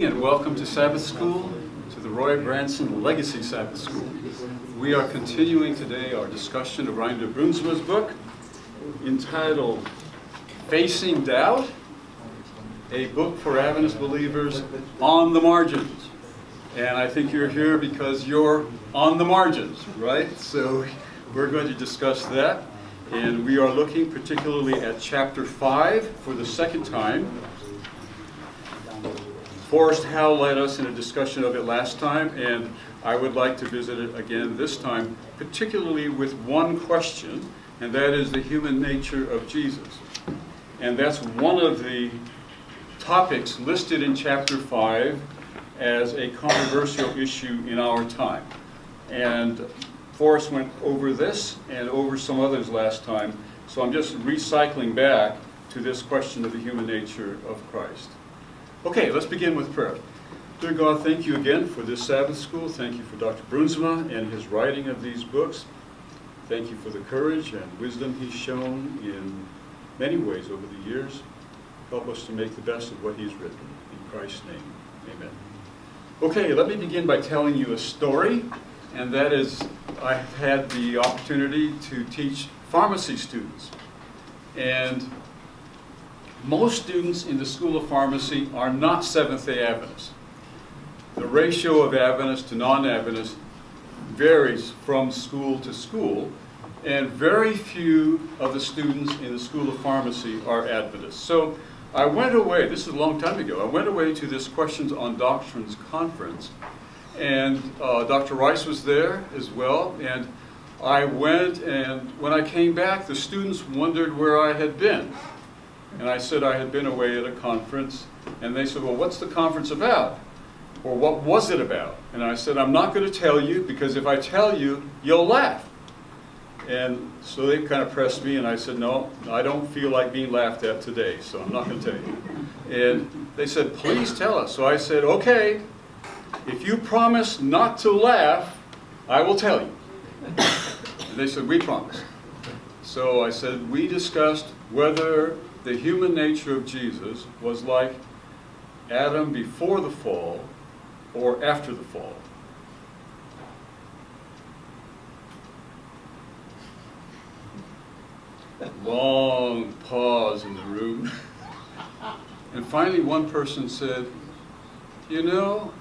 And welcome to Sabbath School, to the Branson Legacy Sabbath School. We are continuing today our discussion of Reinhard Brunswick's book entitled Facing Doubt, a book for Adventist believers on the margins. And I think you're here because you're on the margins, right? So we're going to discuss that. And we are looking particularly at chapter 5 for the second time. Forrest Howe led us in a discussion of it last time, and I would like to visit it again this time, particularly with one question, and that is the human nature of Jesus. And that's one of the topics listed in chapter 5 as a controversial issue in our time. And Forrest went over this and over some others last time, so I'm just recycling back to this question of the human nature of Christ. Okay, let's begin with prayer. Dear God, thank you again for this Sabbath school. Thank you for Dr. Brunsma and his writing of these books. Thank you for the courage and wisdom he's shown in many ways over the years. Help us to make the best of what he's written. In Christ's name, amen. Okay, let me begin by telling you a story, and that is I've had the opportunity to teach pharmacy students. And most students in the School of Pharmacy are not Seventh-day Adventists. The ratio of Adventists to non-Adventists varies from school to school, and very few of the students in the School of Pharmacy are Adventists. So I went away, this is a long time ago, I went away to this Questions on Doctrines conference, and Dr. Rice was there as well, and I went, and when I came back, the students wondered where I had been. And I said I had been away at a conference, and they said, well, what's the conference about? Or what was it about? And I said, I'm not going to tell you, because if I tell you, you'll laugh. And so they kind of pressed me, and I said, no, I don't feel like being laughed at today, so I'm not going to tell you. And they said, please tell us. So I said, okay, if you promise not to laugh, I will tell you. And they said, we promise. So I said, we discussed whether the human nature of Jesus was like Adam before the fall or after the fall. Long pause in the room. And finally one person said, you know,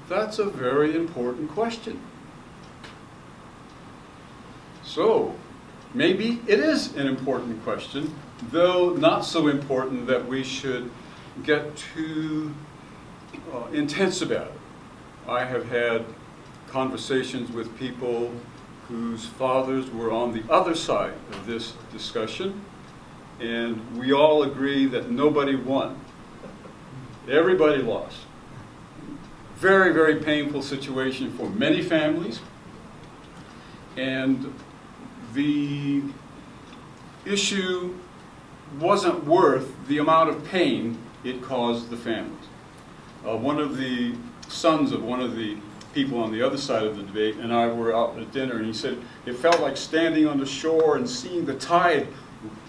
that's a very important question. So, maybe it is an important question, though not so important that we should get too intense about it. I have had conversations with people whose fathers were on the other side of this discussion, and we all agree that nobody won. Everybody lost. Very, very painful situation for many families, and the issue wasn't worth the amount of pain it caused the families. One of the sons of one of the people on the other side of the debate and I were out at dinner, and he said it felt like standing on the shore and seeing the tide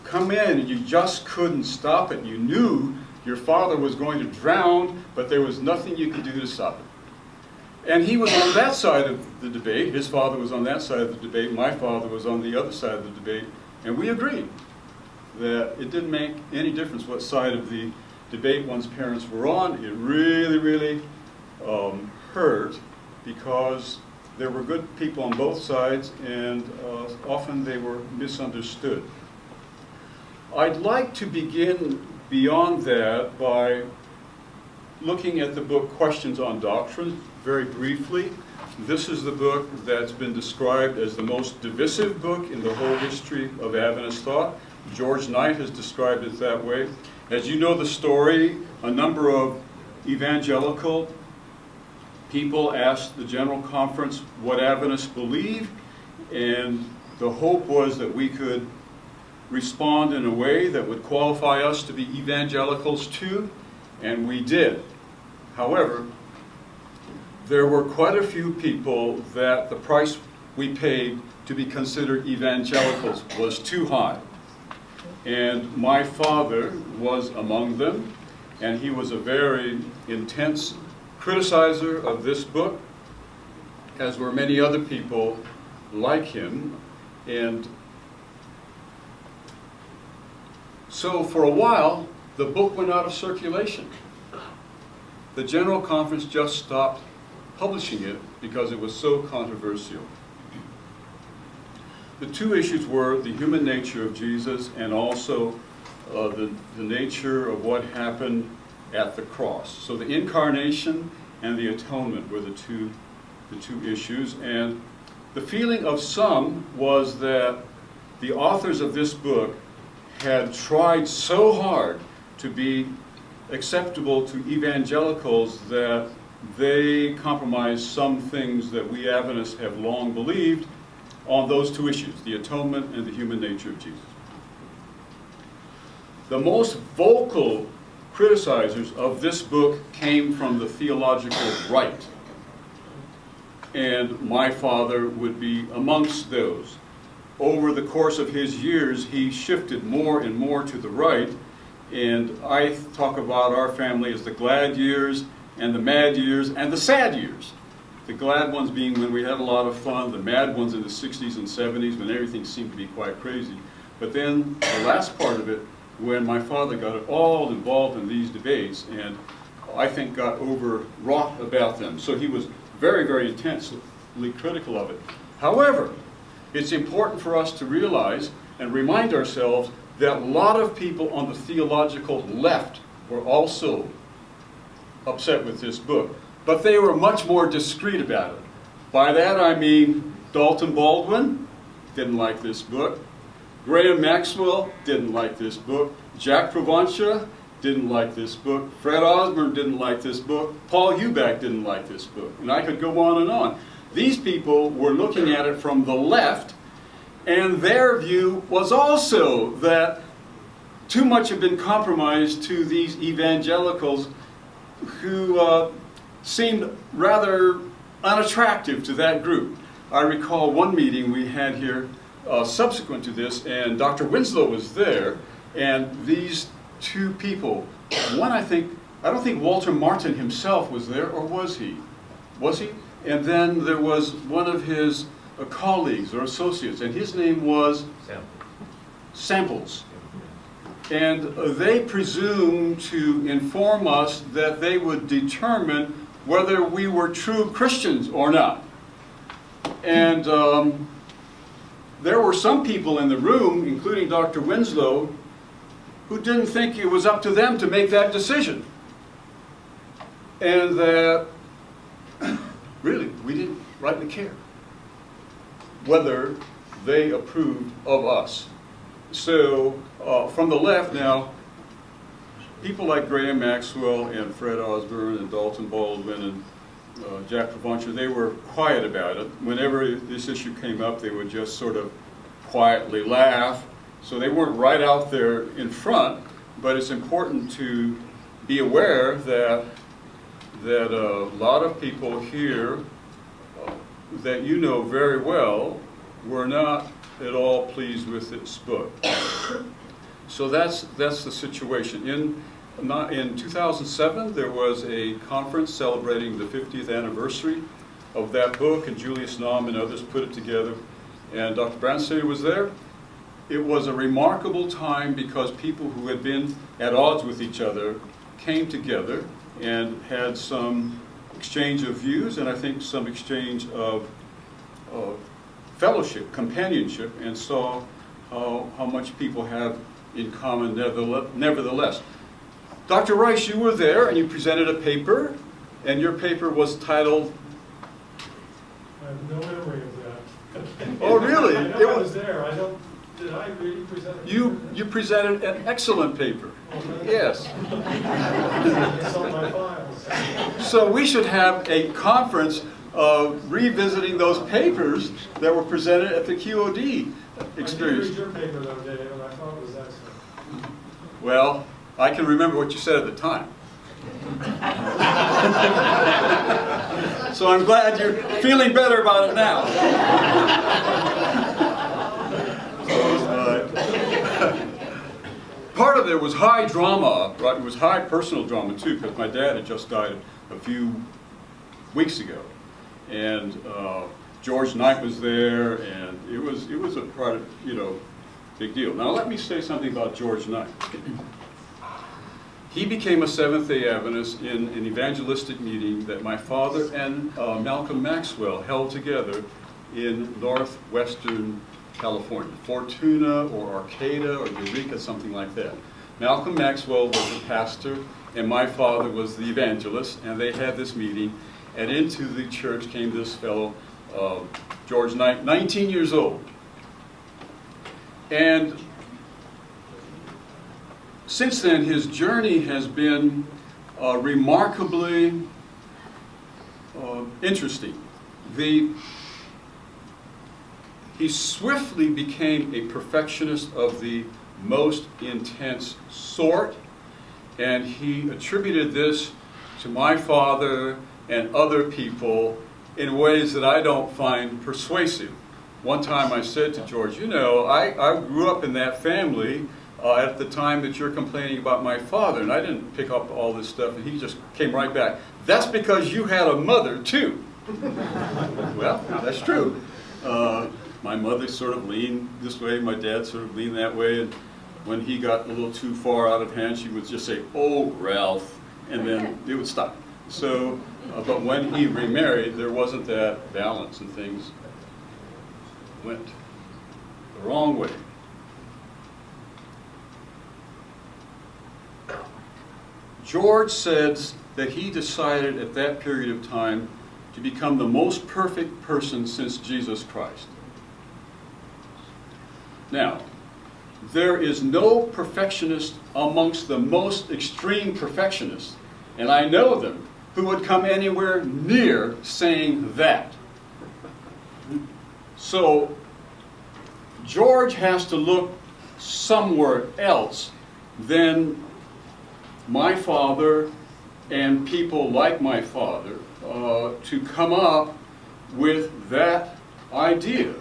come in, and you just couldn't stop it. You knew your father was going to drown, but there was nothing you could do to stop it. And he was on that side of the debate. His father was on that side of the debate. My father was on the other side of the debate. And we agreed that it didn't make any difference what side of the debate one's parents were on. It really, really hurt, because there were good people on both sides, and often they were misunderstood. I'd like to begin beyond that by looking at the book Questions on Doctrine very briefly. This is the book that's been described as the most divisive book in the whole history of Adventist thought. George Knight has described it that way. As you know the story, a number of evangelical people asked the General Conference what Adventists believe, and the hope was that we could respond in a way that would qualify us to be evangelicals too, and we did. However, there were quite a few people that the price we paid to be considered evangelicals was too high. And my father was among them, and he was a very intense criticizer of this book, as were many other people like him. And so for a while, the book went out of circulation. The General Conference just stopped publishing it because it was so controversial. The two issues were the human nature of Jesus and also the nature of what happened at the cross. So the incarnation and the atonement were the two issues. And the feeling of some was that the authors of this book had tried so hard to be acceptable to evangelicals that they compromised some things that we Adventists have long believed on those two issues, the atonement and the human nature of Jesus. The most vocal criticizers of this book came from the theological right, and my father would be amongst those. Over the course of his years, he shifted more and more to the right, and I talk about our family as the glad years and the mad years and the sad years. The glad ones being when we had a lot of fun, the mad ones in the 60s and 70s when everything seemed to be quite crazy. But then the last part of it, when my father got all involved in these debates and I think got overwrought about them. So he was very, very intensely critical of it. However, it's important for us to realize and remind ourselves that a lot of people on the theological left were also upset with this book, but they were much more discreet about it. By that I mean Dalton Baldwin didn't like this book, Graham Maxwell didn't like this book, Jack Proventia didn't like this book, Fred Osborne didn't like this book, Paul Huback didn't like this book, and I could go on and on. These people were looking at it from the left, and their view was also that too much had been compromised to these evangelicals who seemed rather unattractive to that group. I recall one meeting we had here subsequent to this, and Dr. Winslow was there, and these two people, one I don't think Walter Martin himself was there, or was he? Was he? And then there was one of his colleagues or associates, and his name was Samples. And they presumed to inform us that they would determine whether we were true Christians or not. And there were some people in the room, including Dr. Winslow, who didn't think it was up to them to make that decision. And that really, we didn't rightly care whether they approved of us. So from the left now, people like Graham Maxwell and Fred Osborne and Dalton Baldwin and Jack Proventia, they were quiet about it. Whenever this issue came up, they would just sort of quietly laugh. So they weren't right out there in front, but it's important to be aware that a lot of people here that you know very well were not at all pleased with this book. So that's the situation. In 2007, there was a conference celebrating the 50th anniversary of that book, and Julius Naum and others put it together, and Dr. Branson was there. It was a remarkable time because people who had been at odds with each other came together and had some exchange of views, and I think some exchange of fellowship, companionship, and saw how much people have in common nevertheless. Dr. Rice, you were there and you presented a paper, and your paper was titled... I have no memory of that. Oh, really? I know I was there. Did I really present it? You presented an excellent paper. Yes. It's on my files. So we should have a conference revisiting those papers that were presented at the QOD experience. I did read your paper though, Dave, and I thought it was excellent. Well, I can remember what you said at the time. So I'm glad you're feeling better about it now. part of it was high drama, right? It was high personal drama too, because my dad had just died a few weeks ago, and George Knight was there, and it was a part of, big deal. Now let me say something about George Knight. He became a Seventh-day Adventist in an evangelistic meeting that my father and Malcolm Maxwell held together in northwestern California, Fortuna or Arcata or Eureka, something like that. Malcolm Maxwell was the pastor, and my father was the evangelist, and they had this meeting, and into the church came this fellow, George Knight, 19 years old. And since then, his journey has been remarkably interesting. He swiftly became a perfectionist of the most intense sort, and he attributed this to my father and other people in ways that I don't find persuasive. One time I said to George, I grew up in that family at the time that you're complaining about my father, and I didn't pick up all this stuff, and he just came right back. That's because you had a mother too. Well, that's true. My mother sort of leaned this way, my dad sort of leaned that way, and when he got a little too far out of hand, she would just say, "Oh, Ralph," and then it would stop. So, but when he remarried, there wasn't that balance, and things went the wrong way. George says that he decided at that period of time to become the most perfect person since Jesus Christ. Now, there is no perfectionist amongst the most extreme perfectionists, and I know them, who would come anywhere near saying that. So, George has to look somewhere else than my father and people like my father to come up with that idea.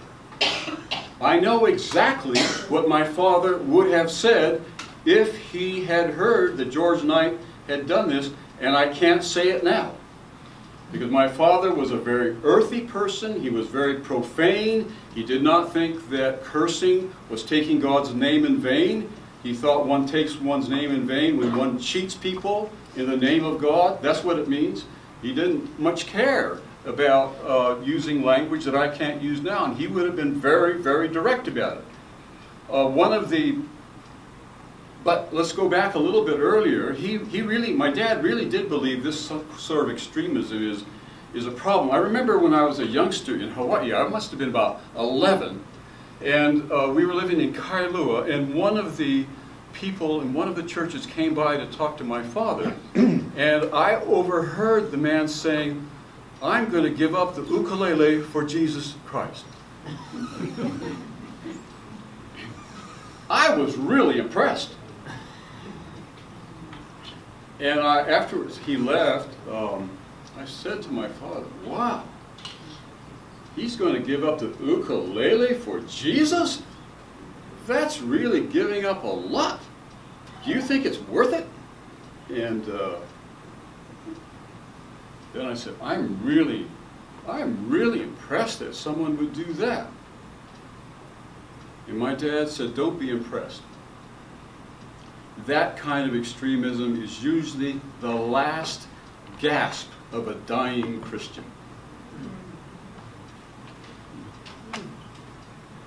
I know exactly what my father would have said if he had heard that George Knight had done this, and I can't say it now. Because my father was a very earthy person, he was very profane, he did not think that cursing was taking God's name in vain. He thought one takes one's name in vain when one cheats people in the name of God. That's what it means. He didn't much care about using language that I can't use now, and he would have been very, very direct about it. But let's go back a little bit earlier. My dad really did believe this sort of extremism is a problem. I remember when I was a youngster in Hawaii, I must have been about 11, and we were living in Kailua, and one of the people in one of the churches came by to talk to my father, and I overheard the man saying, "I'm going to give up the ukulele for Jesus Christ." I was really impressed. And afterwards he left, I said to my father, "Wow, he's going to give up the ukulele for Jesus? That's really giving up a lot. Do you think it's worth it?" And then I said, I'm really impressed that someone would do that. And my dad said, "Don't be impressed. That kind of extremism is usually the last gasp of a dying Christian."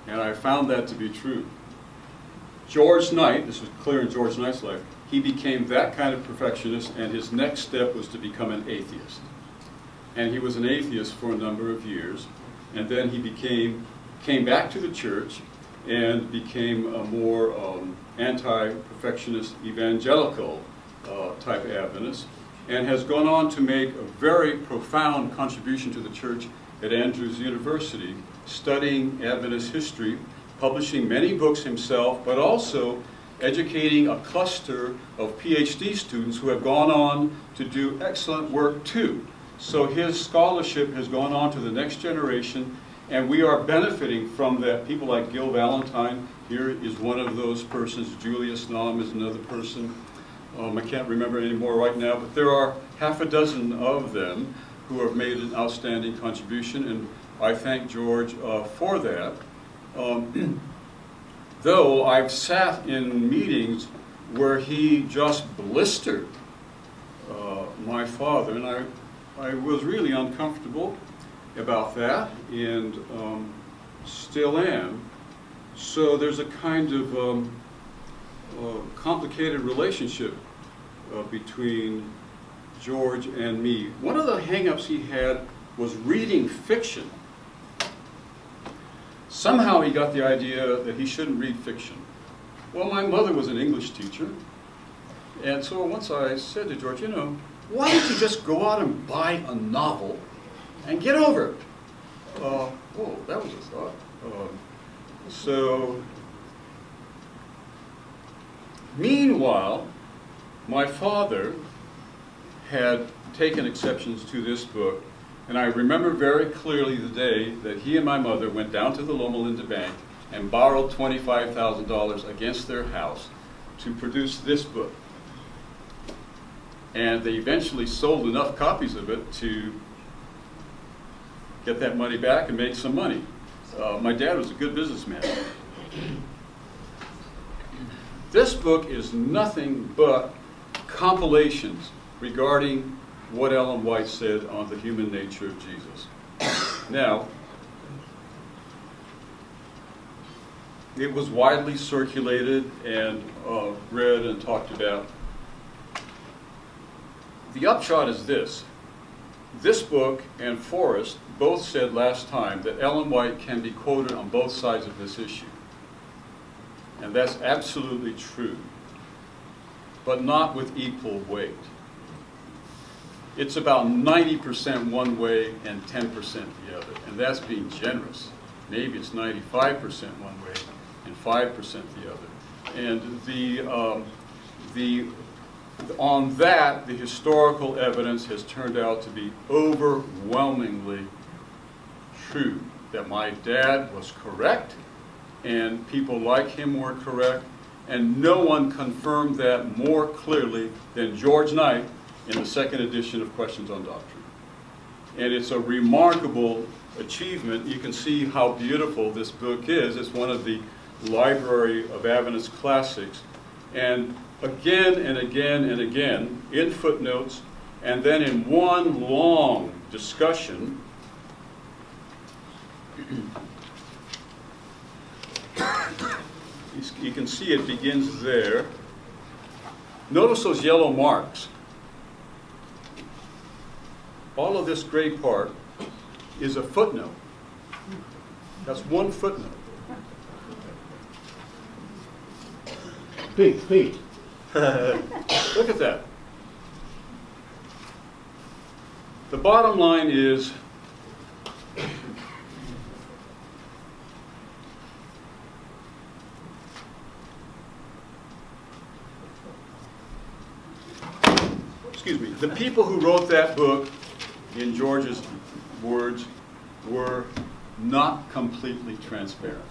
And I found that to be true. George Knight, this was clear in George Knight's life, he became that kind of perfectionist, and his next step was to become an atheist. And he was an atheist for a number of years, and then he came back to the church and became a more anti-perfectionist evangelical type Adventist, and has gone on to make a very profound contribution to the church at Andrews University, studying Adventist history, publishing many books himself, but also educating a cluster of PhD students who have gone on to do excellent work too. So his scholarship has gone on to the next generation, And we are benefiting from that. People like Gil Valentine here is one of those persons. Julius Naum is another person. I can't remember any more right now, but there are half a dozen of them who have made an outstanding contribution, and I thank George for that. Though I've sat in meetings where he just blistered my father, and I was really uncomfortable about that, and still am. So there's a kind of complicated relationship between George and me. One of the hang-ups he had was reading fiction. Somehow he got the idea that he shouldn't read fiction. Well, my mother was an English teacher, and so once I said to George, why don't you just go out and buy a novel and get over it? Oh, that was a thought. So, meanwhile, my father had taken exceptions to this book, and I remember very clearly the day that he and my mother went down to the Loma Linda Bank and borrowed $25,000 against their house to produce this book. And they eventually sold enough copies of it to get that money back and make some money. My dad was a good businessman. This book is nothing but compilations regarding what Ellen White said on the human nature of Jesus. Now, it was widely circulated and read and talked about. The upshot is this. This book and Forrest both said last time that Ellen White can be quoted on both sides of this issue. And that's absolutely true, but not with equal weight. It's about 90% one way and 10% the other, and that's being generous. Maybe it's 95% one way and 5% the other. And on that, the historical evidence has turned out to be overwhelmingly true, that my dad was correct, and people like him were correct, and no one confirmed that more clearly than George Knight in the second edition of Questions on Doctrine. And it's a remarkable achievement. You can see how beautiful this book is. It's one of the Library of Adventist classics. And again and again and again, in footnotes, and then in one long discussion, you can see it begins there. Notice those yellow marks. All of this gray part is a footnote. That's one footnote. Pete. Look at that. The bottom line is the people who wrote that book, in George's words, were not completely transparent.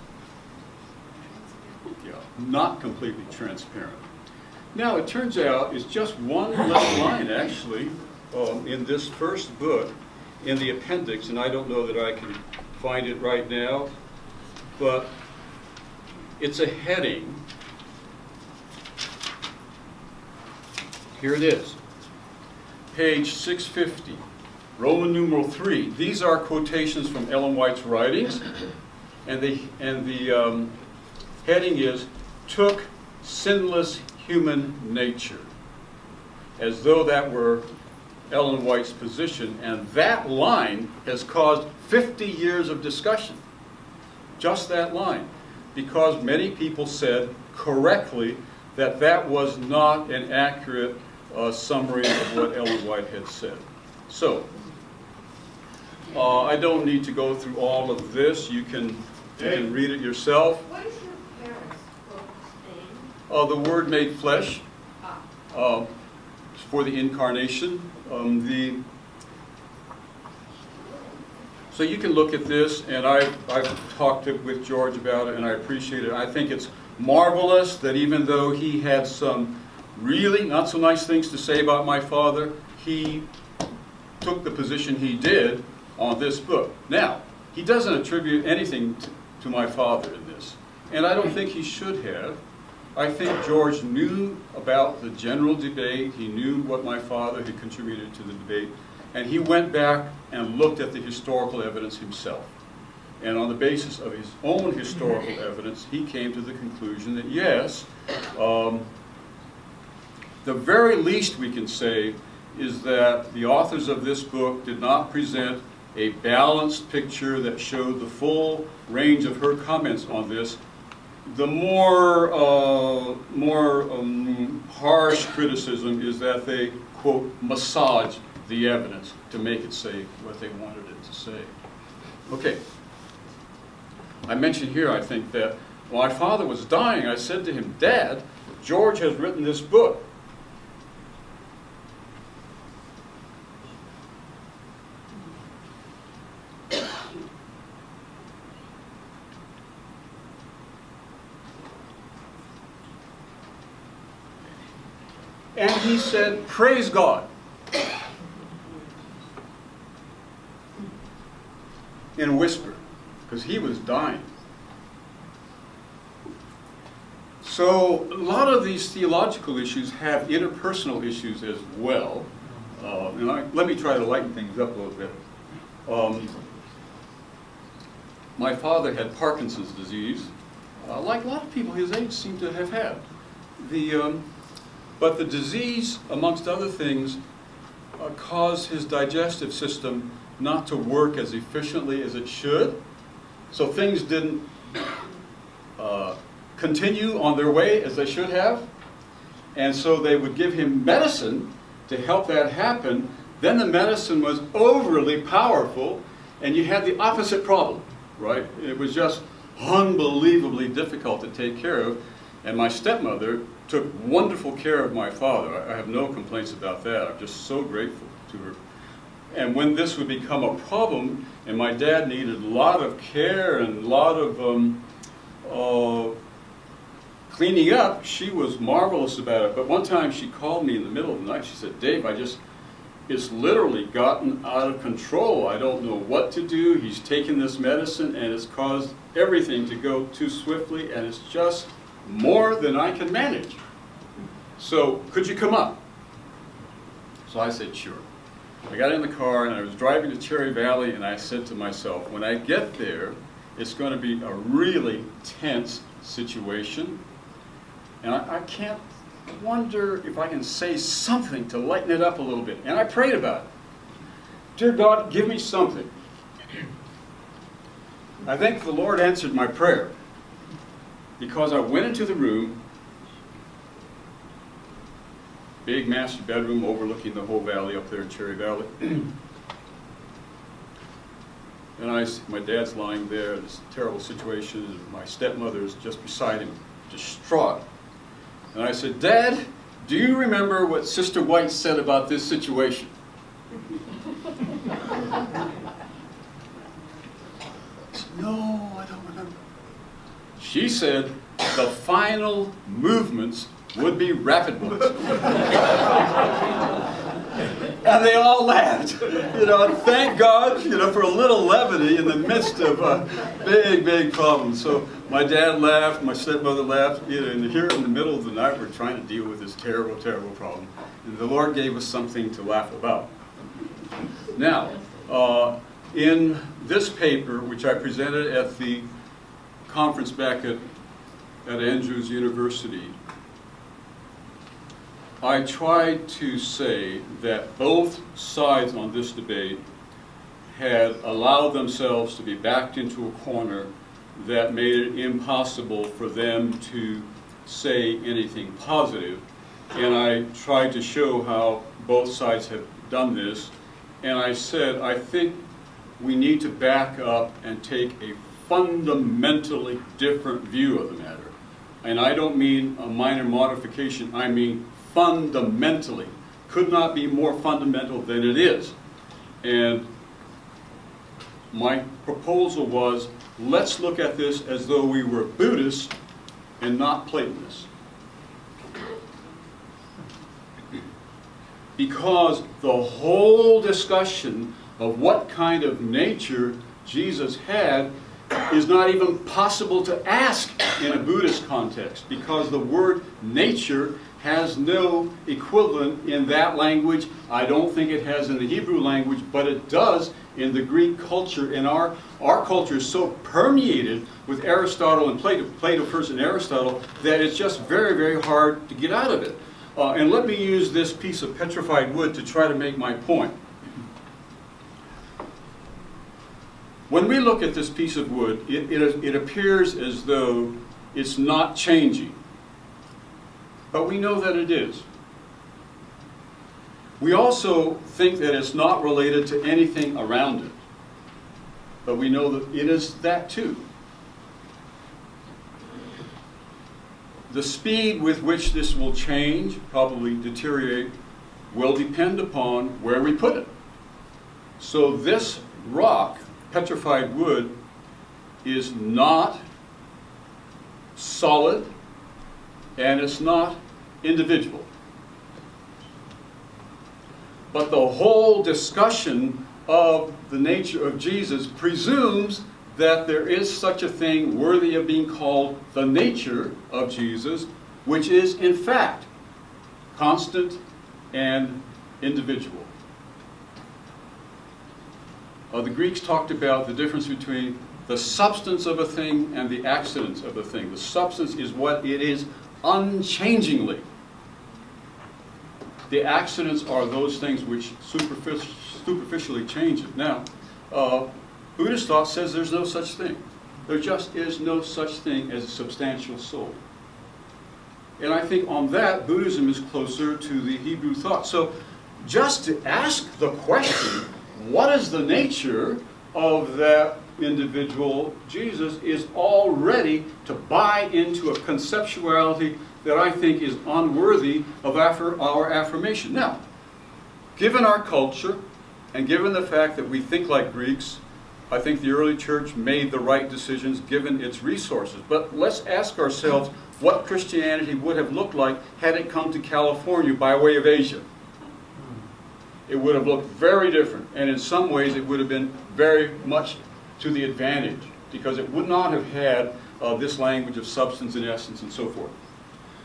Yeah, not completely transparent. Now, it turns out it's just one little line, actually, in this first book, in the appendix, and I don't know that I can find it right now, but it's a heading. Here it is. Page 650, Roman numeral 3. These are quotations from Ellen White's writings, and the heading is, "Took Sinless Human Nature," as though that were Ellen White's position, and that line has caused 50 years of discussion. Just that line, because many people said correctly that that was not an accurate summary of what Ellen White had said. So, I don't need to go through all of this. You can read it yourself. What is your parents' book's name? The Word Made Flesh, for the Incarnation. So you can look at this, and I've talked with George about it, and I appreciate it. I think it's marvelous that even though he had some really not so nice things to say about my father, he took the position he did on this book. Now, he doesn't attribute anything to my father in this, and I don't think he should have. I think George knew about the general debate. He knew what my father had contributed to the debate, and he went back and looked at the historical evidence himself. And on the basis of his own historical evidence, he came to the conclusion that yes, the very least we can say is that the authors of this book did not present a balanced picture that showed the full range of her comments on this. The more harsh criticism is that they, quote, massage the evidence to make it say what they wanted it to say. Okay. I mentioned here, I think, that when my father was dying, I said to him, Dad, George has written this book. And he said, praise God. In a whisper, because he was dying. So a lot of these theological issues have interpersonal issues as well. Let me try to lighten things up a little bit. My father had Parkinson's disease, like a lot of people his age seem to have had. But the disease, amongst other things, caused his digestive system not to work as efficiently as it should. So things didn't continue on their way as they should have. And so they would give him medicine to help that happen. Then the medicine was overly powerful, and you had the opposite problem, right? It was just unbelievably difficult to take care of. And my stepmother took wonderful care of my father. I have no complaints about that. I'm just so grateful to her. And when this would become a problem, and my dad needed a lot of care and a lot of cleaning up, she was marvelous about it. But one time she called me in the middle of the night. She said, Dave, it's literally gotten out of control. I don't know what to do. He's taken this medicine, and it's caused everything to go too swiftly, and it's just more than I can manage. So could you come up? So I said, sure. I got in the car and I was driving to Cherry Valley, and I said to myself, when I get there, it's going to be a really tense situation. And I can't wonder if I can say something to lighten it up a little bit. And I prayed about it. Dear God, give me something. I think the Lord answered my prayer, because I went into the room, big master bedroom overlooking the whole valley up there in Cherry Valley. And my dad's lying there, this terrible situation, and my stepmother's just beside him, distraught. And I said, Dad, do you remember what Sister White said about this situation? He said, no, I don't remember. She said the final movements would be rapid ones. And they all laughed. Thank God, for a little levity in the midst of a big, big problem. So my dad laughed, my stepmother laughed, and here in the middle of the night we're trying to deal with this terrible, terrible problem. And the Lord gave us something to laugh about. Now, in this paper, which I presented at the conference back at Andrews University, I tried to say that both sides on this debate had allowed themselves to be backed into a corner that made it impossible for them to say anything positive. And I tried to show how both sides have done this. And I said, I think we need to back up and take a fundamentally different view of the matter. And I don't mean a minor modification, I mean fundamentally. Could not be more fundamental than it is. And my proposal was, let's look at this as though we were Buddhists and not Platonists. Because the whole discussion of what kind of nature Jesus had is not even possible to ask in a Buddhist context, because the word nature has no equivalent in that language. I don't think it has in the Hebrew language, but it does in the Greek culture. And our culture is so permeated with Aristotle and Plato first and Aristotle, that it's just very, very hard to get out of it. And let me use this piece of petrified wood to try to make my point. When we look at this piece of wood, it appears as though it's not changing. But we know that it is. We also think that it's not related to anything around it. But we know that it is that too. The speed with which this will change, probably deteriorate, will depend upon where we put it. So this rock, petrified wood, is not solid, and it's not individual. But the whole discussion of the nature of Jesus presumes that there is such a thing worthy of being called the nature of Jesus, which is in fact constant and individual. The Greeks talked about the difference between the substance of a thing and the accidents of a thing. The substance is what it is unchangingly. The accidents are those things which superficially change it. Now, Buddhist thought says there's no such thing. There just is no such thing as a substantial soul. And I think on that, Buddhism is closer to the Hebrew thought. So just to ask the question, what is the nature of that individual Jesus, is already to buy into a conceptuality that I think is unworthy of our affirmation. Now, given our culture, and given the fact that we think like Greeks, I think the early church made the right decisions given its resources. But let's ask ourselves what Christianity would have looked like had it come to California by way of Asia. It would have looked very different, and in some ways it would have been very much to the advantage, because it would not have had this language of substance and essence and so forth.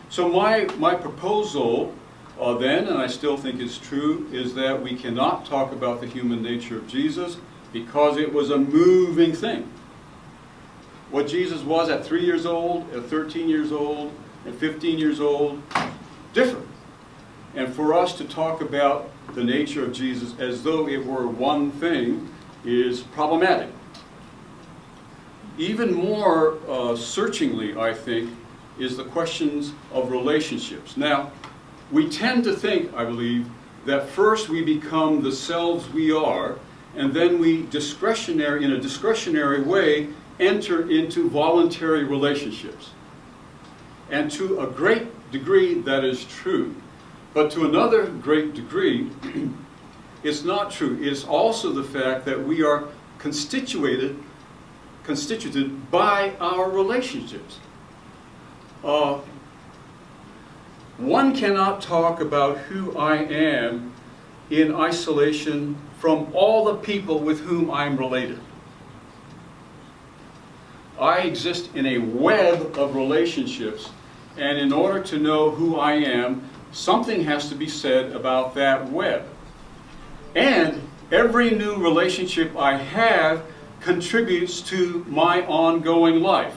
So my proposal then, and I still think it's true, is that we cannot talk about the human nature of Jesus because it was a moving thing. What Jesus was at 3 years old, at 13 years old, at 15 years old, different. And for us to talk about the nature of Jesus as though it were one thing is problematic. Even more searchingly, I think, is the questions of relationships. Now, we tend to think, I believe, that first we become the selves we are, and then we in a discretionary way, enter into voluntary relationships. And to a great degree, that is true. But to another great degree, it's not true. It's also the fact that we are constituted by our relationships. One cannot talk about who I am in isolation from all the people with whom I'm related. I exist in a web of relationships, and in order to know who I am, something has to be said about that web. And every new relationship I have contributes to my ongoing life,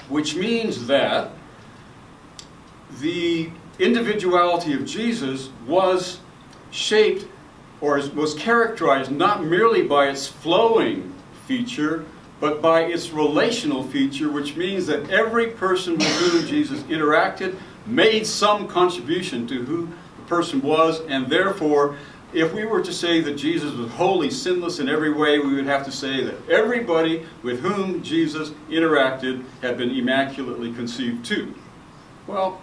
which means that the individuality of Jesus was shaped or was characterized not merely by its flowing feature, but by its relational feature, which means that every person with whom Jesus interacted made some contribution to who the person was, and therefore, if we were to say that Jesus was wholly sinless in every way, we would have to say that everybody with whom Jesus interacted had been immaculately conceived too. Well,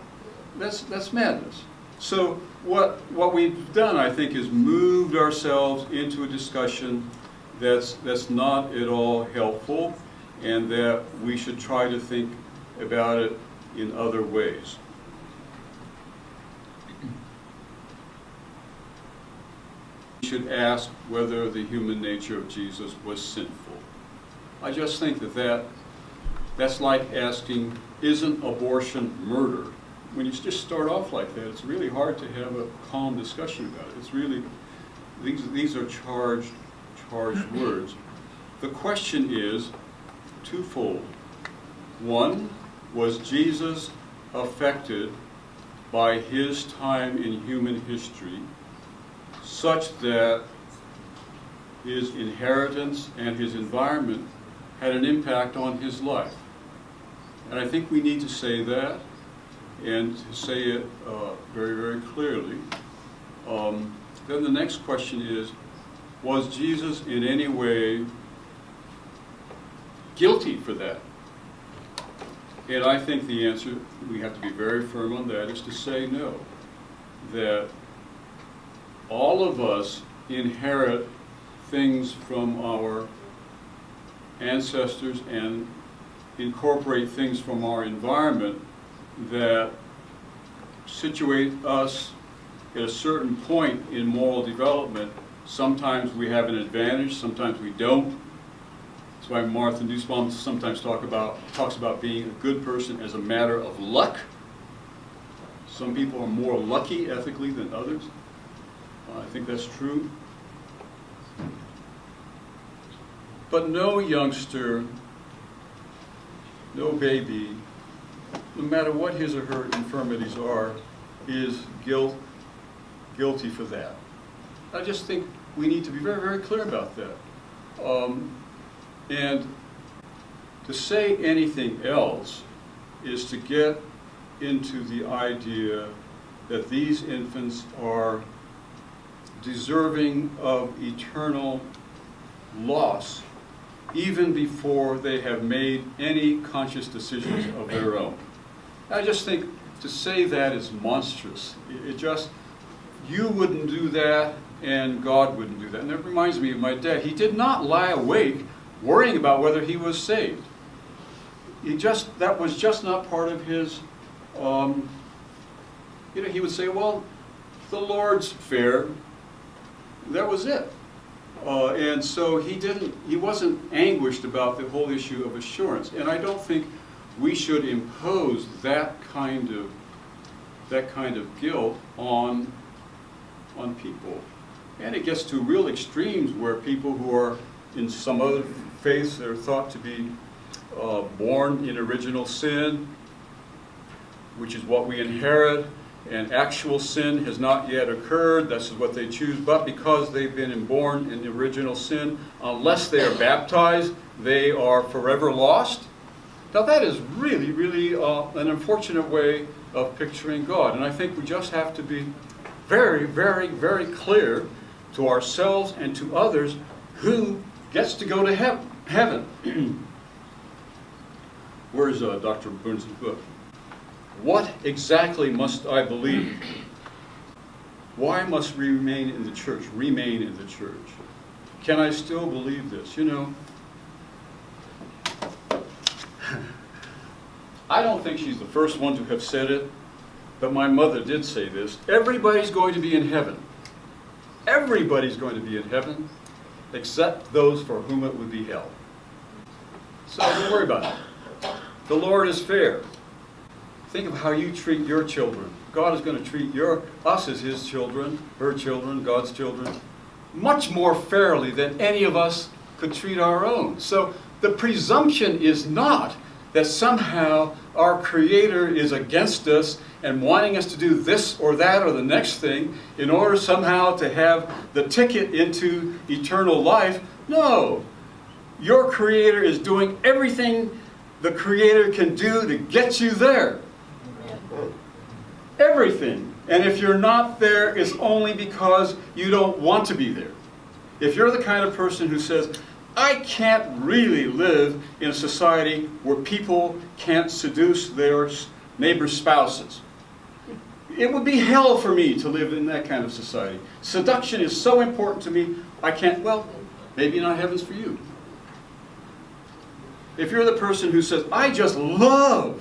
that's madness. So what we've done, I think, is moved ourselves into a discussion that's not at all helpful, and that we should try to think about it in other ways. We should ask whether the human nature of Jesus was sinful. I just think that's like asking, isn't abortion murder? When you just start off like that, it's really hard to have a calm discussion about it. It's really, these are charged words. The question is twofold. One, was Jesus affected by his time in human history such that his inheritance and his environment had an impact on his life? And I think we need to say that, and to say it very, very clearly. Then the next question is, was Jesus in any way guilty for that? And I think the answer, we have to be very firm on that, is to say no. That all of us inherit things from our ancestors and incorporate things from our environment that situate us at a certain point in moral development. Sometimes we have an advantage, sometimes we don't. That's why Martha Nussbaum sometimes talks about being a good person as a matter of luck. Some people are more lucky ethically than others. I think that's true. But no youngster, no baby, no matter what his or her infirmities are, is guilty for that. I just think we need to be very, very clear about that. And to say anything else is to get into the idea that these infants are deserving of eternal loss even before they have made any conscious decisions of their own. I just think to say that is monstrous. You wouldn't do that, and God wouldn't do that. And that reminds me of my dad. He did not lie awake worrying about whether he was saved. That was just not part of his, he would say, well, the Lord's fair. That was it. And so he wasn't anguished about the whole issue of assurance. And I don't think we should impose that kind of guilt on people. And it gets to real extremes where people who are in some other faiths are thought to be born in original sin, which is what we inherit, and actual sin has not yet occurred. This is what they choose. But because they've been born in original sin, unless they are baptized, they are forever lost. Now that is really, really an unfortunate way of picturing God. And I think we just have to be very, very, very clear to ourselves and to others who gets to go to heaven. Where's Dr. Burns' book? What exactly must I believe? Why must we remain in the church? Remain in the church. Can I still believe this? I don't think she's the first one to have said it, but my mother did say this. Everybody's going to be in heaven. Everybody's going to be in heaven, except those for whom it would be hell. So don't worry about it. The Lord is fair. Think of how you treat your children. God is going to treat us as his children, her children, God's children, much more fairly than any of us could treat our own. So the presumption is not that somehow our Creator is against us and wanting us to do this or that or the next thing in order somehow to have the ticket into eternal life. No. Your Creator is doing everything the Creator can do to get you there. Everything. And if you're not there, it's only because you don't want to be there. If you're the kind of person who says, I can't really live in a society where people can't seduce their neighbor's spouses. It would be hell for me to live in that kind of society. Seduction is so important to me, I can't, well, maybe not heaven's for you. If you're the person who says, I just love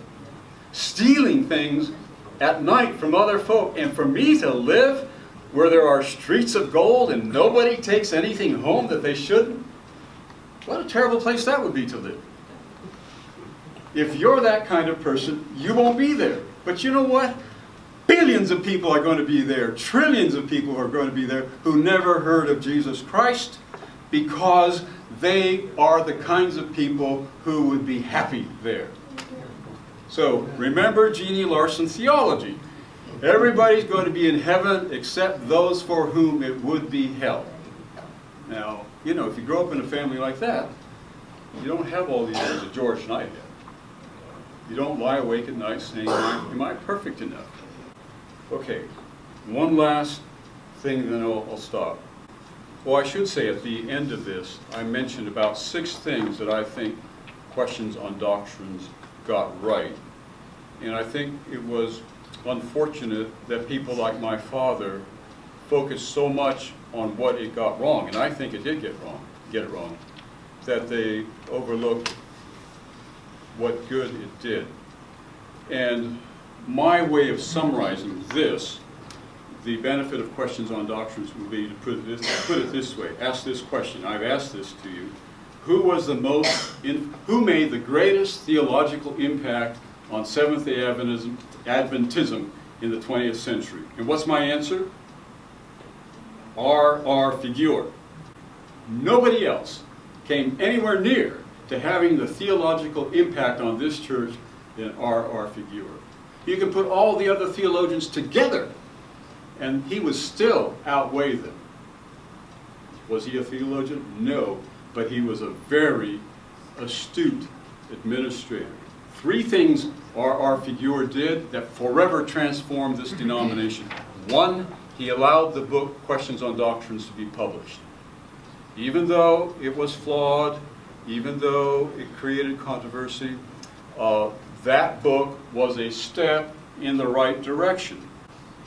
stealing things at night from other folk, and for me to live where there are streets of gold and nobody takes anything home that they shouldn't, what a terrible place that would be to live. If you're that kind of person, you won't be there. But you know what? Billions of people are going to be there. Trillions of people are going to be there who never heard of Jesus Christ, because they are the kinds of people who would be happy there. So remember Jeannie Larson's theology. Everybody's going to be in heaven except those for whom it would be hell. Now, you know, if you grow up in a family like that, you don't have all these years that George and I had. You don't lie awake at night saying, am I perfect enough? Okay, one last thing, then I'll stop. Well, I should say at the end of this, I mentioned about 6 things that I think questions on doctrines got right. And I think it was unfortunate that people like my father focused so much on what it got wrong, and I think it did get it wrong, that they overlooked what good it did. And my way of summarizing this, the benefit of questions on doctrines, would be to put it this way. Ask this question. I've asked this to you. Who made the greatest theological impact on Seventh-day Adventism in the 20th century? And what's my answer? R.R. Figueroa. Nobody else came anywhere near to having the theological impact on this church than R.R. Figueroa. You can put all the other theologians together, and he would still outweigh them. Was he a theologian? No, but he was a very astute administrator. 3 things R.R. Figueroa did that forever transformed this denomination. 1, he allowed the book Questions on Doctrines to be published. Even though it was flawed, even though it created controversy, that book was a step in the right direction.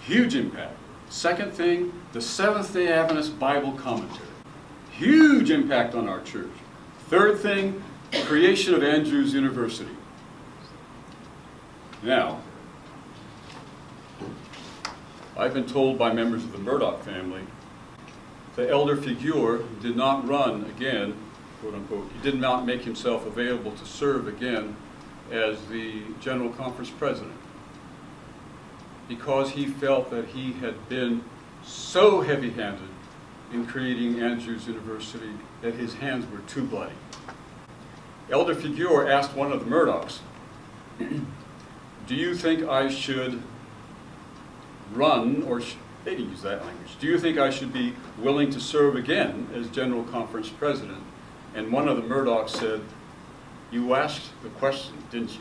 Huge impact. Second thing, the Seventh-day Adventist Bible Commentary. Huge impact on our church. Third thing, creation of Andrews University. Now, I've been told by members of the Murdoch family that Elder Figueroa did not run again, quote unquote. He did not make himself available to serve again as the General Conference President, because he felt that he had been so heavy-handed in creating Andrews University that his hands were too bloody. Elder Figueroa asked one of the Murdochs, do you think I should run, or they didn't use that language, do you think I should be willing to serve again as General Conference President? And one of the Murdochs said, you asked the question, didn't you?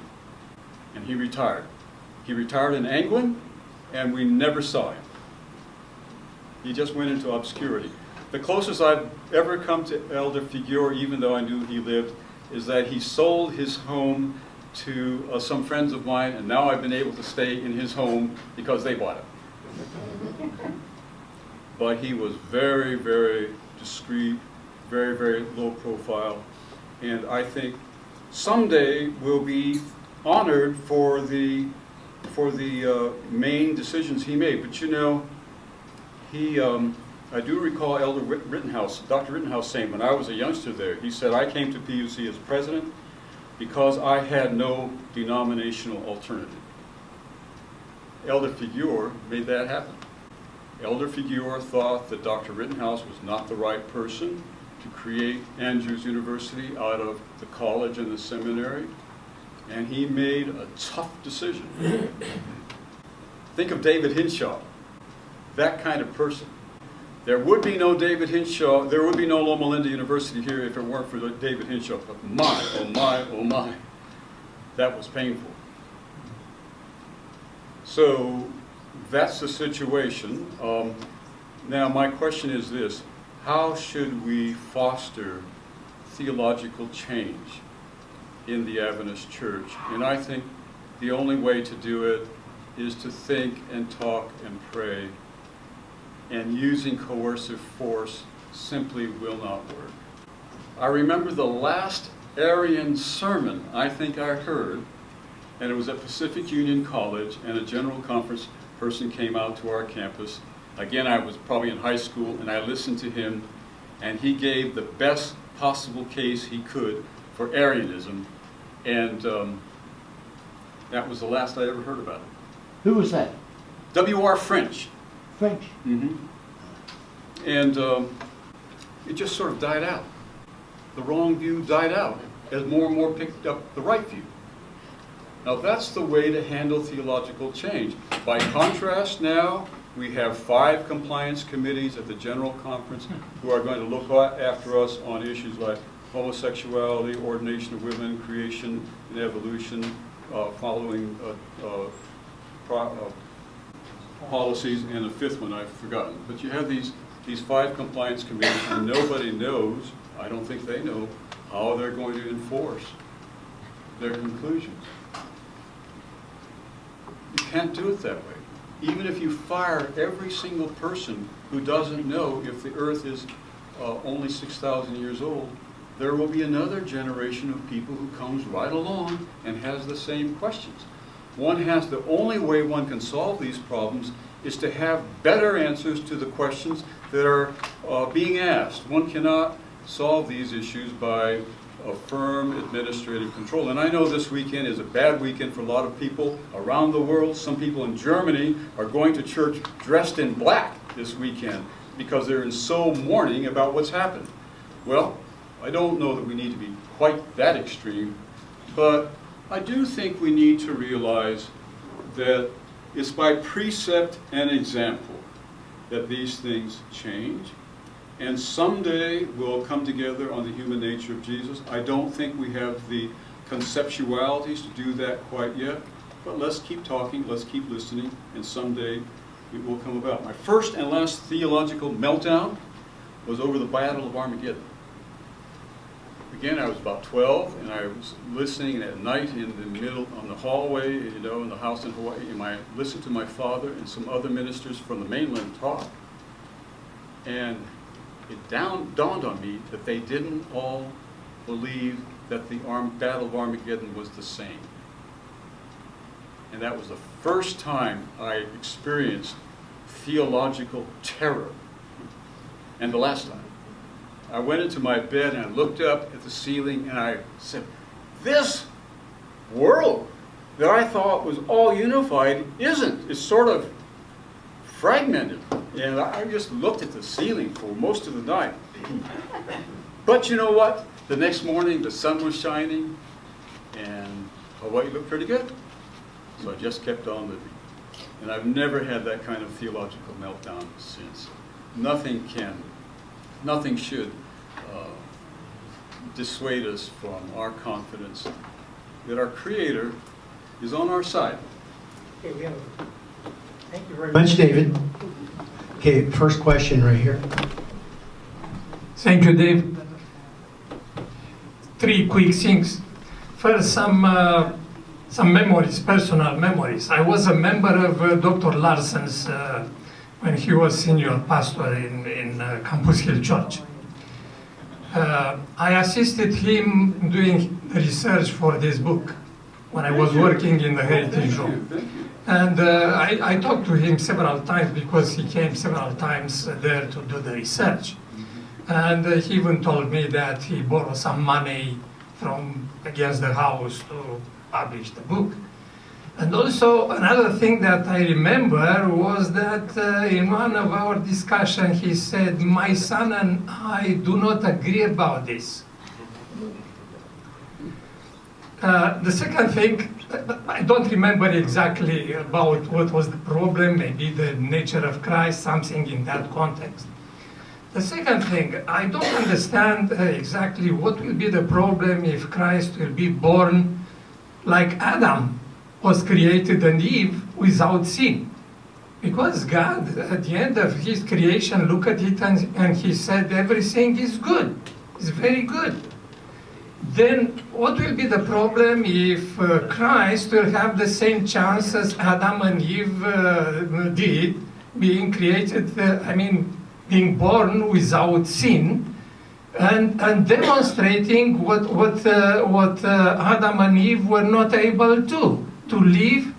And he retired. He retired in England, and we never saw him. He just went into obscurity. The closest I've ever come to Elder Figueroa, even though I knew he lived, is that he sold his home to some friends of mine, and now I've been able to stay in his home because they bought it. But he was very, very discreet, very, very low profile, and I think someday will be honored for the main decisions he made. But you know, I do recall Elder Rittenhouse, Dr. Rittenhouse saying, when I was a youngster there, he said, I came to PUC as president because I had no denominational alternative. Elder Figueroa made that happen. Elder Figueroa thought that Dr. Rittenhouse was not the right person to create Andrews University out of the college and the seminary, and he made a tough decision. Think of David Hinshaw, that kind of person. There would be no David Hinshaw, there would be no Loma Linda University here if it weren't for David Hinshaw. But my, oh my, oh my, that was painful. So that's the situation. Now my question is this: how should we foster theological change in the Adventist Church? And I think the only way to do it is to think and talk and pray, and using coercive force simply will not work. I remember the last Arian sermon I think I heard, and it was at Pacific Union College, and a general conference person came out to our campus. Again, I was probably in high school, and I listened to him, and he gave the best possible case he could for Arianism, and that was the last I ever heard about it. Who was that? W.R. French. French. Mm-hmm. And it just sort of died out. The wrong view died out as more and more picked up the right view. Now that's the way to handle theological change. By contrast now, we have 5 compliance committees at the General Conference who are going to look after us on issues like homosexuality, ordination of women, creation and evolution, following policies, and the 5th one I've forgotten. But you have these 5 compliance committees, and nobody knows, I don't think they know, how they're going to enforce their conclusions. You can't do it that way. Even if you fire every single person who doesn't know if the earth is only 6,000 years old, there will be another generation of people who comes right along and has the same questions. The only way one can solve these problems is to have better answers to the questions that are being asked. One cannot solve these issues by a firm administrative control. And I know this weekend is a bad weekend for a lot of people around the world. Some people in Germany are going to church dressed in black this weekend because they're in so mourning about what's happened. Well, I don't know that we need to be quite that extreme, but I do think we need to realize that it's by precept and example that these things change. And someday we'll come together on the human nature of Jesus. I don't think we have the conceptualities to do that quite yet, but let's keep talking, let's keep listening, and someday it will come about. My first and last theological meltdown was over the Battle of Armageddon. Again, I was about 12, and I was listening at night in the middle, on the hallway, in the house in Hawaii, and I listened to my father and some other ministers from the mainland talk. And it dawned on me that they didn't all believe that the Battle of Armageddon was the same. And that was the first time I experienced theological terror. And the last time. I went into my bed and I looked up at the ceiling and I said, this world that I thought was all unified isn't. It's sort of fragmented. And I just looked at the ceiling for most of the night. But you know what? The next morning the sun was shining and Hawaii looked pretty good. So I just kept on living. And I've never had that kind of theological meltdown since. Nothing should dissuade us from our confidence that our Creator is on our side. Okay, thank you very much, David. Okay, first question right here. Thank you, Dave. 3 quick things. First, some memories, personal memories. I was a member of Dr. Larson's when he was senior pastor in Campus Hill Church. I assisted him doing research for this book when I was working in the Heritage Room. And I talked to him several times because he came several times there to do the research. And he even told me that he borrowed some money from against the house to publish the book. And also another thing that I remember was that in one of our discussions he said, my son and I do not agree about this. The second thing, I don't remember exactly about what was the problem, maybe the nature of Christ, something in that context. The second thing, I don't understand exactly what will be the problem if Christ will be born like Adam was created and Eve without sin. Because God, at the end of his creation, looked at it and he said everything is good, it's very good. Then what will be the problem if Christ will have the same chance as Adam and Eve did, being created, being born without sin, and demonstrating what Adam and Eve were not able to live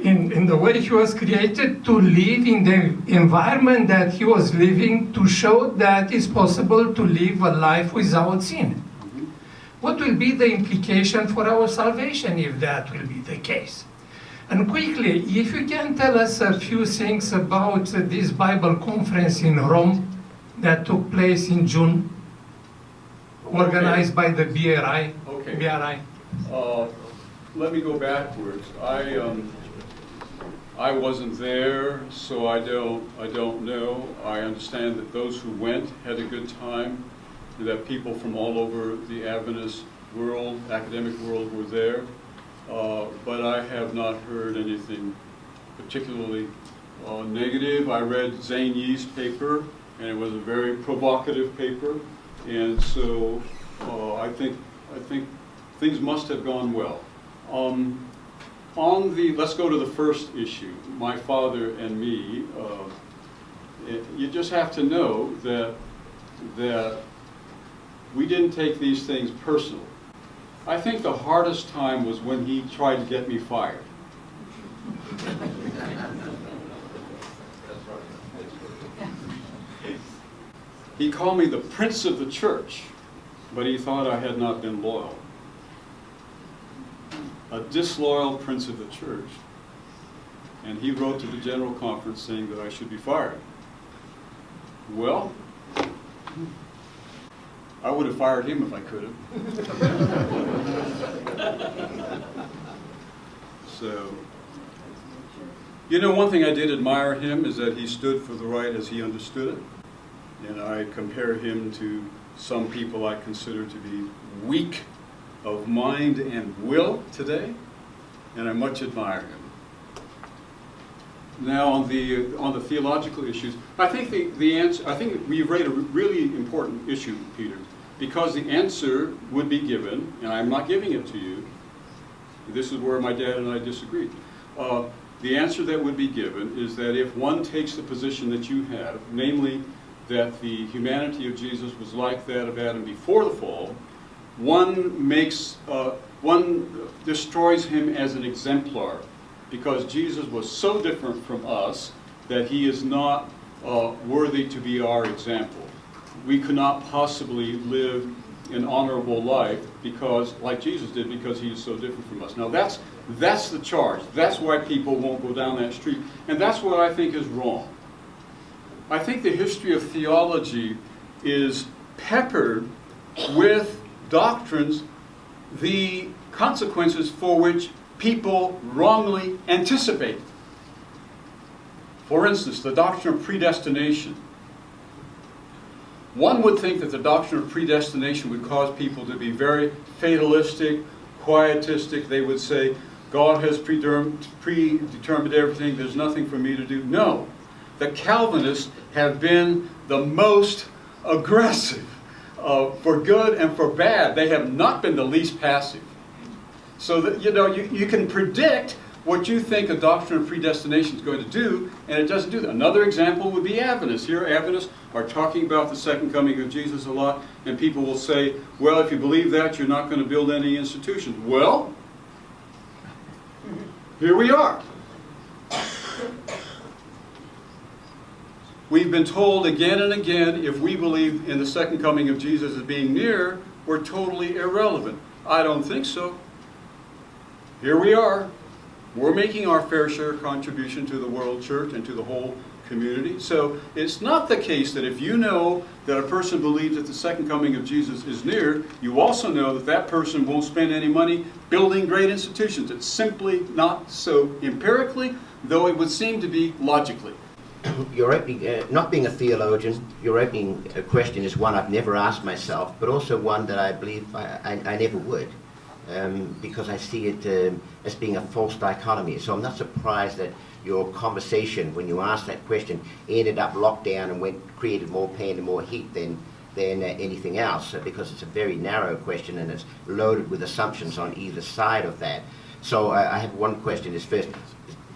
in the way he was created, to live in the environment that he was living, to show that it's possible to live a life without sin. What will be the implication for our salvation if that will be the case? And quickly, if you can tell us a few things about this Bible conference in Rome that took place in June, organized by the BRI. Okay. BRI. Let me go backwards. I wasn't there, so I don't know. I understand that those who went had a good time, and that people from all over the Adventist world, academic world, were there. But I have not heard anything particularly negative. I read Zane Yee's paper, and it was a very provocative paper, and so I think things must have gone well. Let's go to the first issue, my father and me. You just have to know that we didn't take these things personal. I think the hardest time was when he tried to get me fired. He called me the prince of the church, but he thought I had not been loyal. A disloyal prince of the church. And he wrote to the General Conference saying that I should be fired. Well, I would have fired him if I could have. So, you know, one thing I did admire him is that he stood for the right as he understood it. And I compare him to some people I consider to be weak of mind and will today, and I much admire him. Now, on the theological issues, I think the answer. I think we've raised a really important issue, Peter, because the answer would be given, and I'm not giving it to you. This is where my dad and I disagreed. The answer that would be given is that if one takes the position that you have, namely that the humanity of Jesus was like that of Adam before the fall, one destroys him as an exemplar, because Jesus was so different from us that he is not worthy to be our example. We could not possibly live an honorable life because, like Jesus did, because he is so different from us. Now that's the charge. That's why people won't go down that street, and that's what I think is wrong. I think the history of theology is peppered with doctrines, the consequences for which people wrongly anticipate. For instance, the doctrine of predestination. One would think that the doctrine of predestination would cause people to be very fatalistic, quietistic. They would say, God has predetermined everything, there's nothing for me to do. No. The Calvinists have been the most aggressive. For good and for bad, they have not been the least passive. So that you can predict what you think a doctrine of predestination is going to do, and it doesn't do that. Another example would be Adventists. Here, Adventists are talking about the second coming of Jesus a lot, and people will say, well, if you believe that, you're not going to build any institutions. Well, here we are. We've been told again and again, if we believe in the second coming of Jesus as being near, we're totally irrelevant. I don't think so. Here we are. We're making our fair share contribution to the world church and to the whole community. So it's not the case that if you know that a person believes that the second coming of Jesus is near, you also know that that person won't spend any money building great institutions. It's simply not so empirically, though it would seem to be logically. Your opening, not being a theologian, your opening question is one I've never asked myself, but also one that I believe I never would, because I see it as being a false dichotomy. So I'm not surprised that your conversation, when you asked that question, ended up locked down and created more pain and more heat than anything else, because it's a very narrow question and it's loaded with assumptions on either side of that. So I have one question. Is first,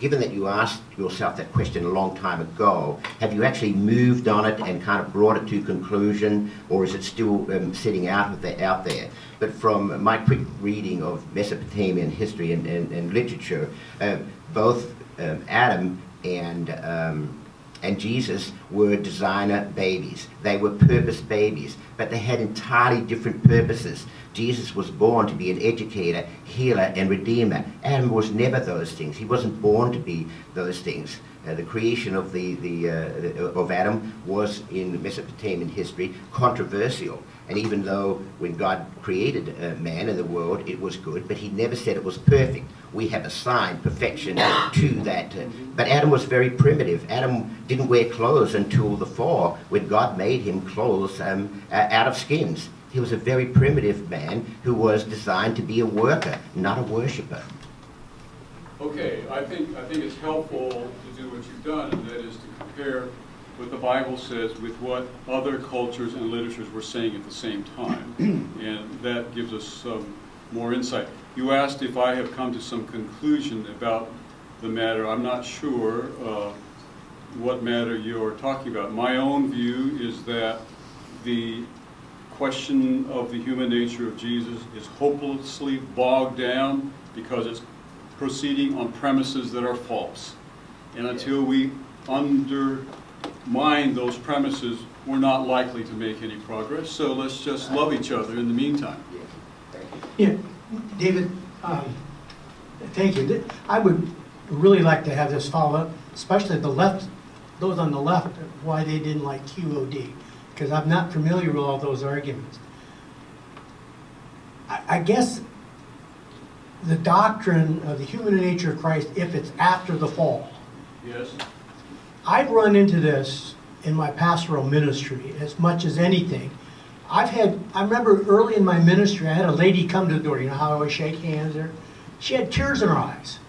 given that you asked yourself that question a long time ago, have you actually moved on it and kind of brought it to conclusion, or is it still sitting out there? But from my quick reading of Mesopotamian history and literature, both Adam and Jesus were designer babies. They were purpose babies, but they had entirely different purposes. Jesus was born to be an educator, healer, and redeemer. Adam was never those things. He wasn't born to be those things. The creation of of Adam was, in Mesopotamian history, controversial. And even though when God created man and the world, it was good, but he never said it was perfect. We have assigned perfection to that. But Adam was very primitive. Adam didn't wear clothes until the fall, when God made him clothes out of skins. He was a very primitive man who was designed to be a worker, not a worshiper. Okay, I think it's helpful to do what you've done, and that is to compare what the Bible says with what other cultures and literatures were saying at the same time, and that gives us some more insight. You asked if I have come to some conclusion about the matter. I'm not sure what matter you're talking about. My own view is that the question of the human nature of Jesus is hopelessly bogged down because it's proceeding on premises that are false. And until we undermine those premises, we're not likely to make any progress. So let's just love each other in the meantime. Yeah, David, thank you. I would really like to have this follow up, especially the left, those on the left, why they didn't like QOD, because I'm not familiar with all those arguments. I guess the doctrine of the human nature of Christ, if it's after the fall. Yes? I've run into this in my pastoral ministry as much as anything. I remember early in my ministry, I had a lady come to the door. You know how I always shake hands there? She had tears in her eyes.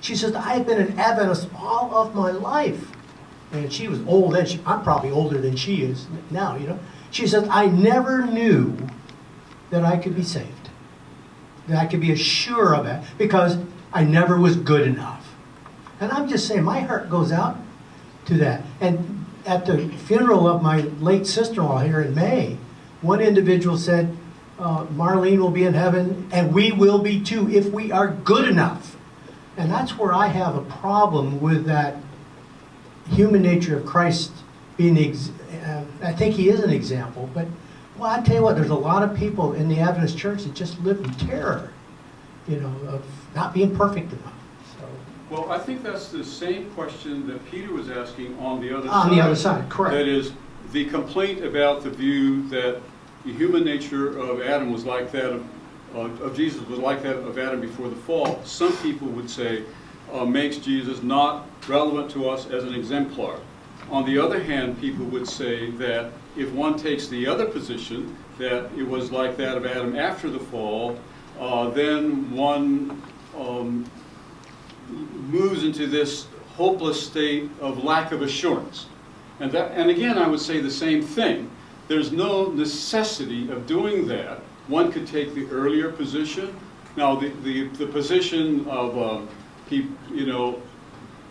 She says, I've been an Adventist all of my life. And she was old then. I'm probably older than she is now, you know. She says, I never knew that I could be saved, that I could be assured of it, because I never was good enough. And I'm just saying, my heart goes out to that. And at the funeral of my late sister-in-law here in May, one individual said, Marlene will be in heaven, and we will be too, if we are good enough. And that's where I have a problem with that human nature of Christ being, I think he is an example, but, well, I tell you what, there's a lot of people in the Adventist church that just live in terror, you know, of not being perfect enough. So, Well, I think that's the same question that Peter was asking on the other side. on the other side, correct. That is, the complaint about the view that the human nature of Adam was like that of Jesus was like that of Adam before the fall. Some people would say makes Jesus not relevant to us as an exemplar. On the other hand, people would say that if one takes the other position, that it was like that of Adam after the fall, then one moves into this hopeless state of lack of assurance. And again, I would say the same thing. There's no necessity of doing that. One could take the earlier position. Now, the position of,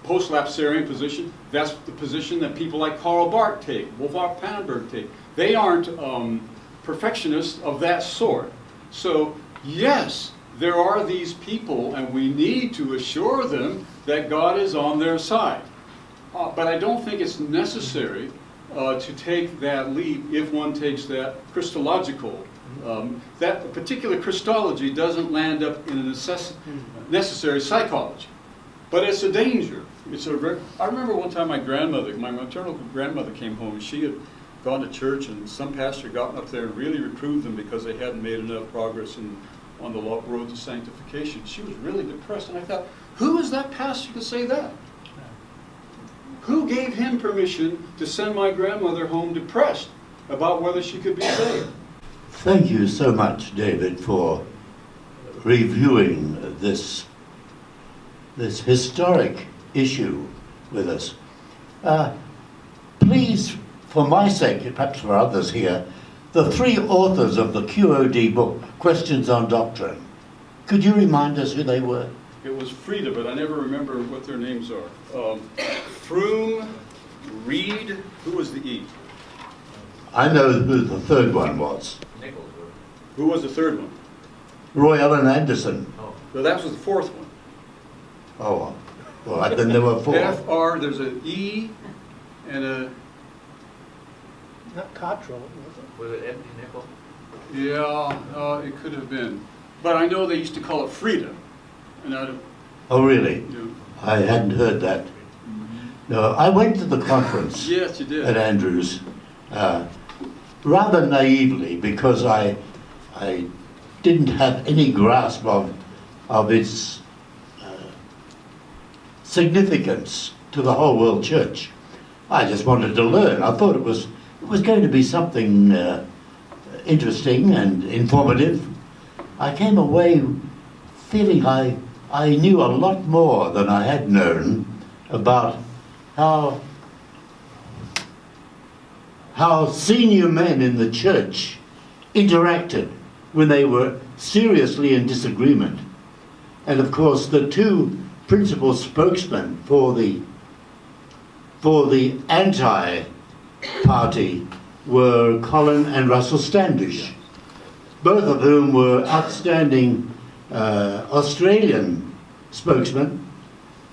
post-lapsarian position, that's the position that people like Karl Barth take, Wolfgang Pannenberg take. They aren't perfectionists of that sort. So, yes, there are these people, and we need to assure them that God is on their side. But I don't think it's necessary to take that leap if one takes that Christological. That particular Christology doesn't land up in a necessary psychology. But it's a danger. I remember one time my maternal grandmother came home. She had gone to church, and some pastor got up there and really reproved them because they hadn't made enough progress on the road to sanctification. She was really depressed, and I thought, who is that pastor to say that? Who gave him permission to send my grandmother home depressed about whether she could be saved? Thank you so much, David, for reviewing this historic issue with us. Please, for my sake, perhaps for others here, the three authors of the QOD book, Questions on Doctrine, could you remind us who they were? It was Frida, but I never remember what their names are. Froome, Reed, who was the E? I know who the third one was. Who was the third one? Roy Allen Anderson. So that was the fourth one. Oh, well, then there were four. FR, there's an E and a, Not Cottrell, was it? Was it Edmund Nickel? yeah, it could have been. But I know they used to call it Frida. And I don't, Oh, really? you know, I hadn't heard that. No, I went to the conference yes, you at did. Andrews rather naively because I didn't have any grasp of its significance to the whole world church. I just wanted to learn. I thought it was going to be something interesting and informative. I came away feeling I knew a lot more than I had known about how senior men in the church interacted when they were seriously in disagreement. And of course, the two principal spokesmen for the anti-party were Colin and Russell Standish, both of whom were outstanding Australian spokesmen,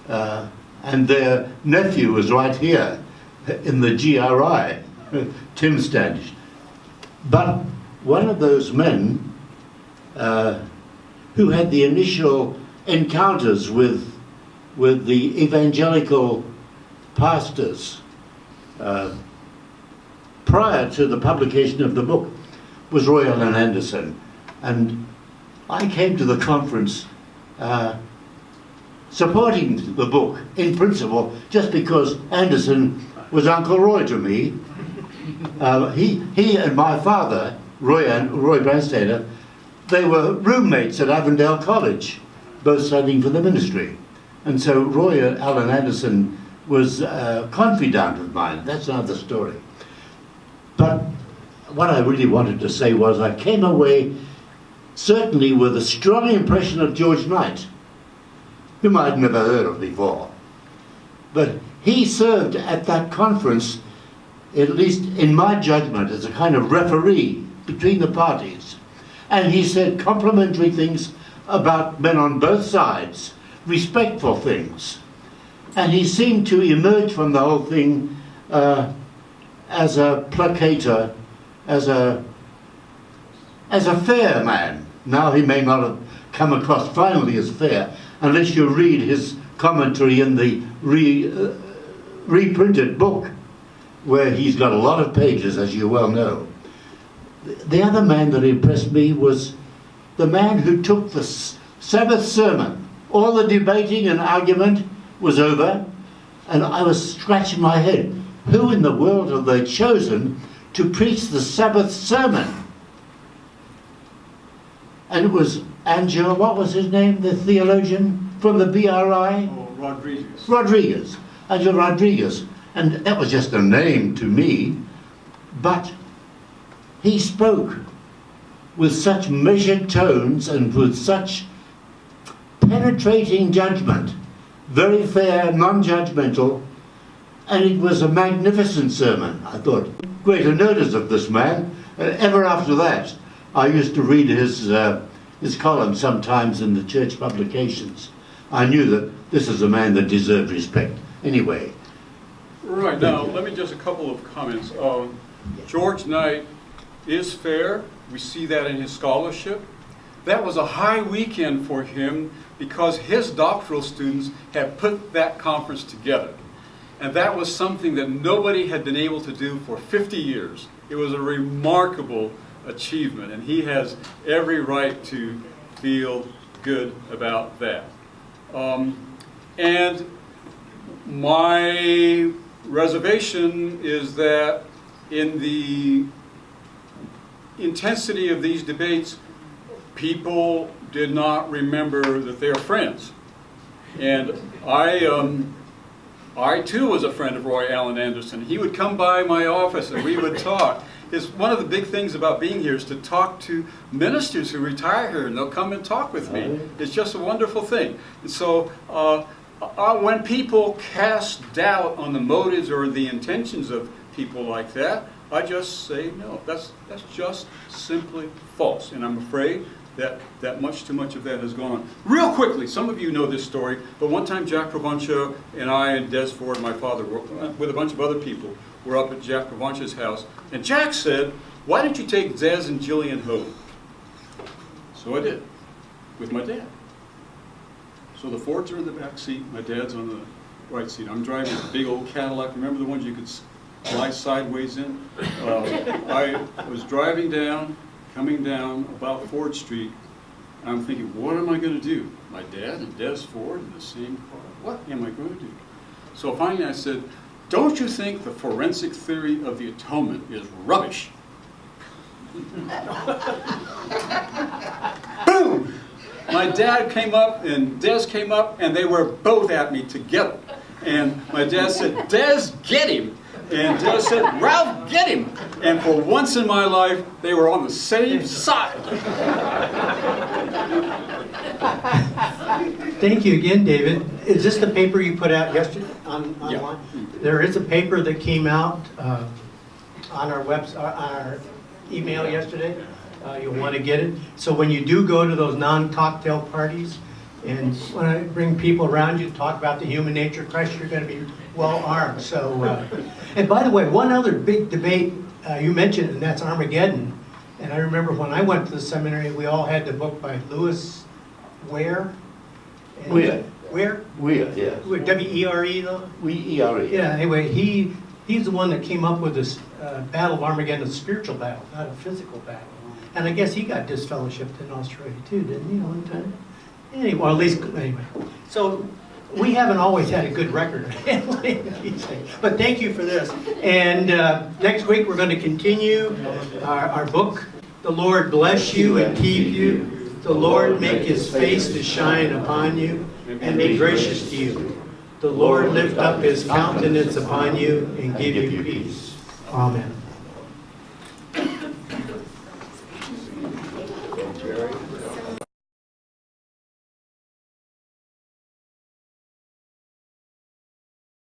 and their nephew was right here in the GRI, Tim Standish. But one of those men who had the initial encounters with the evangelical pastors prior to the publication of the book was Roy Allen Anderson. And I came to the conference supporting the book in principle just because Anderson was Uncle Roy to me. He and my father, Roy Branson, they were roommates at Avondale College, both studying for the ministry. And so Roy Allen Anderson was a confidant of mine. That's another story. But what I really wanted to say was I came away certainly with a strong impression of George Knight, whom I'd never heard of before. But he served at that conference, at least in my judgment, as a kind of referee between the parties. And he said complimentary things about men on both sides, respectful things. And he seemed to emerge from the whole thing as a placator, as a fair man. Now he may not have come across finally as fair, unless you read his commentary in the reprinted book, where he's got a lot of pages, as you well know. The other man that impressed me was the man who took the Sabbath sermon. All the debating and argument was over, and I was scratching my head. Who in the world have they chosen to preach the Sabbath sermon? And it was Angelo, what was his name, the theologian from the BRI? Oh, Rodriguez. Angelo Rodriguez. And that was just a name to me, but he spoke with such measured tones and with such penetrating judgment, very fair, non-judgmental, and it was a magnificent sermon. I thought, greater notice of this man. Ever after that, I used to read his column sometimes in the church publications. I knew that this is a man that deserved respect. Anyway. Right, now, let me just a couple of comments. George Knight is fair. We see that in his scholarship. That was a high weekend for him because his doctoral students had put that conference together. And that was something that nobody had been able to do for 50 years. It was a remarkable achievement, and he has every right to feel good about that. And my reservation is that in the intensity of these debates, people did not remember that they are friends. And I too was a friend of Roy Allen Anderson. He would come by my office and we would talk. is one of the big things about being here is to talk to ministers who retire here, and they'll come and talk with me. It's just a wonderful thing. And so when people cast doubt on the motives or the intentions of people like that, I just say no. That's just simply false. And I'm afraid that much too much of that has gone on. Real quickly, some of you know this story, but one time Jack Provencio and I and Des Ford, my father, with a bunch of other people, were up at Jack Provencio's house, and Jack said, "Why don't you take Des and Jillian home?" So I did, with my dad. So the Fords are in the back seat, my dad's on the right seat. I'm driving a big old Cadillac. Remember the ones you could lie sideways in? I was driving down, coming down about Ford Street, and I'm thinking, what am I going to do? My dad and Des Ford in the same car. What am I going to do? So finally I said, don't you think the forensic theory of the atonement is rubbish? Boom! My dad came up and Des came up, and they were both at me together. And my dad said, Des, get him! And Des said, Ralph, get him! And for once in my life, they were on the same side. Thank you again, David. Is this the paper you put out yesterday online? Yeah. There is a paper that came out on our email yesterday. You'll want to get it. So when you do go to those non-cocktail parties, and when I bring people around you to talk about the human nature of Christ, you're going to be well armed. So, and by the way, one other big debate you mentioned, and that's Armageddon. And I remember when I went to the seminary, we all had the book by Lewis Ware. Weir. Where? Weir, yeah. W-E-R-E though? W-E-R-E. Yeah, anyway, he's the one that came up with this Battle of Armageddon, a spiritual battle, not a physical battle. And I guess he got disfellowshipped in Australia too, didn't he, one time? Anyway, well, at least, anyway. So we haven't always had a good record of handling these things. But thank you for this. And next week we're going to continue our book. The Lord bless you and keep you. The Lord make his face to shine upon you and be gracious to you. The Lord lift up his countenance upon you and give you peace. Amen.